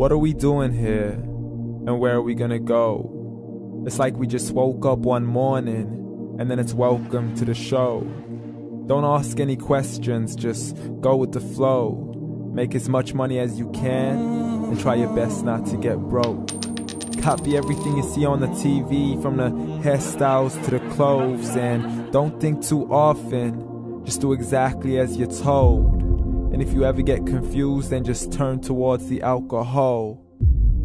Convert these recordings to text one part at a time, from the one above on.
What are we doing here? And where are we gonna go? It's like we just woke up one morning and then it's welcome to the show. Don't ask any questions, just go with the flow. Make as much money as you can and try your best not to get broke. Copy everything you see on the TV, from the hairstyles to the clothes, and don't think too often, just do exactly as you're told. And if you ever get confused, then just turn towards the alcohol.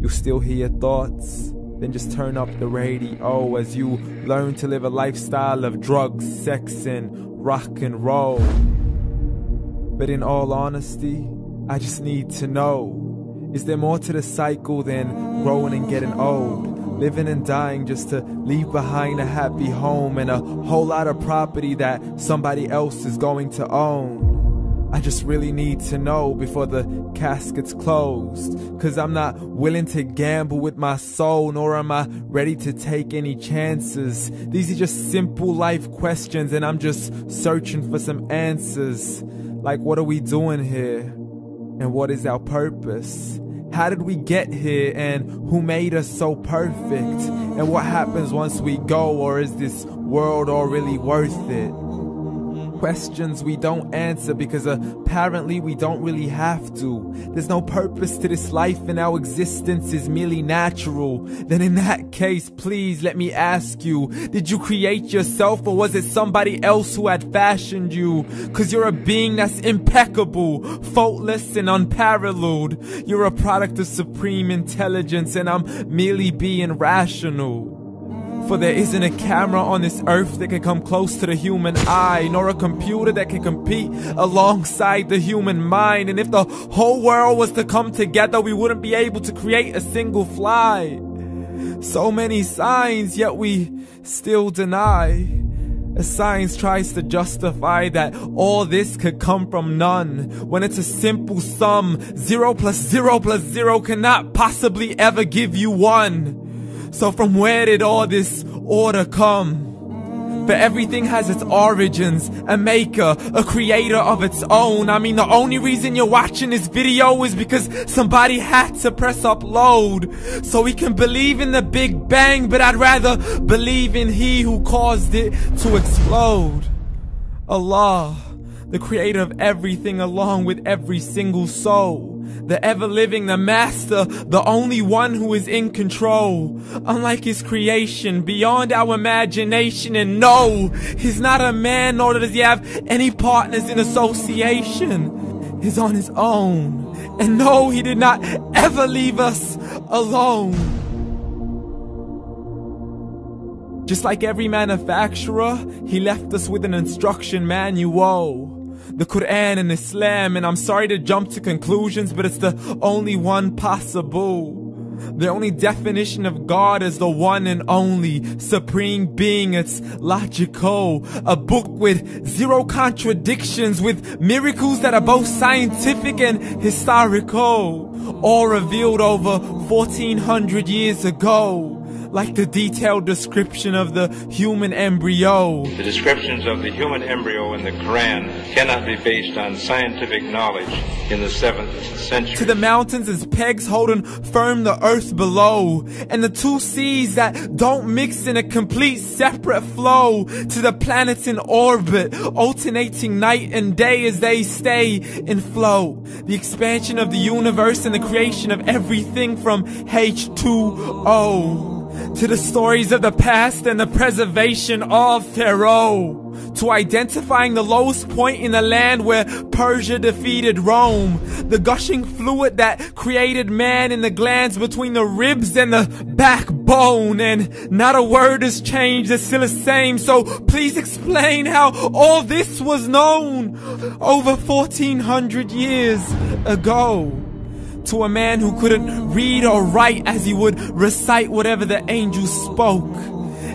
You'll still hear your thoughts, then just turn up the radio as you learn to live a lifestyle of drugs, sex, and rock and roll. But in all honesty, I just need to know, is there more to the cycle than growing and getting old? Living and dying just to leave behind a happy home and a whole lot of property that somebody else is going to own. I just really need to know before the casket's closed, 'cause I'm not willing to gamble with my soul, nor am I ready to take any chances. These are just simple life questions and I'm just searching for some answers. Like, what are we doing here? And what is our purpose? How did we get here, and who made us so perfect? And what happens once we go, or is this world all really worth it? Questions we don't answer because apparently we don't really have to. There's no purpose to this life and our existence is merely natural. Then in that case, please let me ask you, did you create yourself, or was it somebody else who had fashioned you? 'Cause you're a being that's impeccable, faultless and unparalleled. You're a product of supreme intelligence and I'm merely being rational. For there isn't a camera on this earth that can come close to the human eye, nor a computer that can compete alongside the human mind. And if the whole world was to come together, we wouldn't be able to create a single fly. So many signs, yet we still deny. As science tries to justify that all this could come from none, when it's a simple sum. 0 plus 0 plus 0 cannot possibly ever give you 1. So from where did all this order come? For everything has its origins, a maker, a creator of its own. I mean, the only reason you're watching this video is because somebody had to press upload. So we can believe in the Big Bang, but I'd rather believe in He who caused it to explode. Allah, the creator of everything along with every single soul. The ever-living, the master, the only one who is in control. Unlike his creation, beyond our imagination. And no, he's not a man, nor does he have any partners in association. He's on his own. And no, he did not ever leave us alone. Just like every manufacturer, he left us with an instruction manual. The Quran and Islam, and I'm sorry to jump to conclusions, but it's the only one possible. The only definition of God is the one and only supreme being. It's logical, a book with 0 contradictions, with miracles that are both scientific and historical, all revealed over 1400 years ago. Like the detailed description of the human embryo. The descriptions of the human embryo in the Quran cannot be based on scientific knowledge in the 7th century. To the mountains as pegs holding firm the earth below, and the 2 seas that don't mix in a complete separate flow. To the planets in orbit, alternating night and day as they stay in flow. The expansion of the universe and the creation of everything from H2O. To the stories of the past and the preservation of Pharaoh. To identifying the lowest point in the land where Persia defeated Rome. The gushing fluid that created man in the glands between the ribs and the backbone. And not a word has changed, it's still the same. So please explain how all this was known over 1400 years ago. To a man who couldn't read or write as he would recite whatever the angels spoke.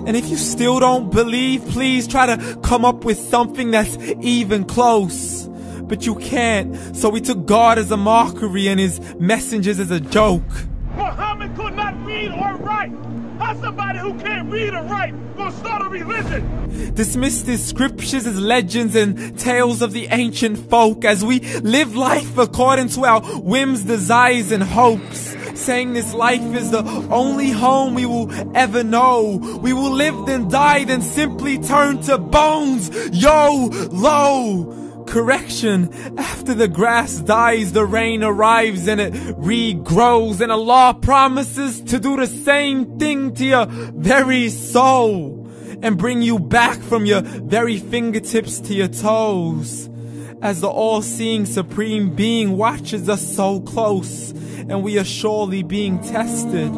And if you still don't believe, please try to come up with something that's even close. But you can't, so we took God as a mockery and his messengers as a joke. Muhammad could not read or write. How's somebody who can't read or write gonna start a religion? Dismissed his scriptures as legends and tales of the ancient folk as we live life according to our whims, desires, and hopes. saying this life is the only home we will ever know. We will live then die then simply turn to bones. YOLO! Correction, after the grass dies, the rain arrives and it regrows, and Allah promises to do the same thing to your very soul and bring you back from your very fingertips to your toes, as the all-seeing supreme being watches us so close, and we are surely being tested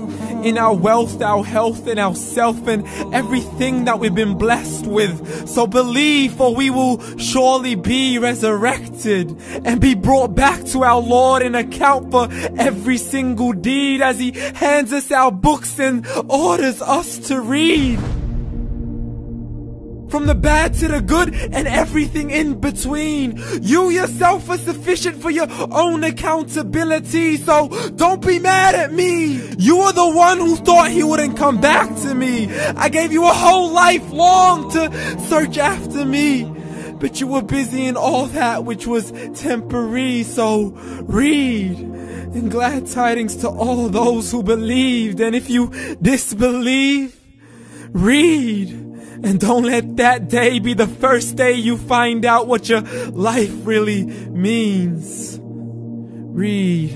in our wealth, our health, and our self, and everything that we've been blessed with. So believe, for we will surely be resurrected and be brought back to our Lord and account for every single deed, as He hands us our books and orders us to read. From the bad to the good and everything in between. You yourself are sufficient for your own accountability, so don't be mad at me. You are the one who thought He wouldn't come back to me. I gave you a whole life long to search after me, but you were busy in all that which was temporary. So read, and glad tidings to all those who believed. And if you disbelieve, read. And don't let that day be the first day you find out what your life really means. Read.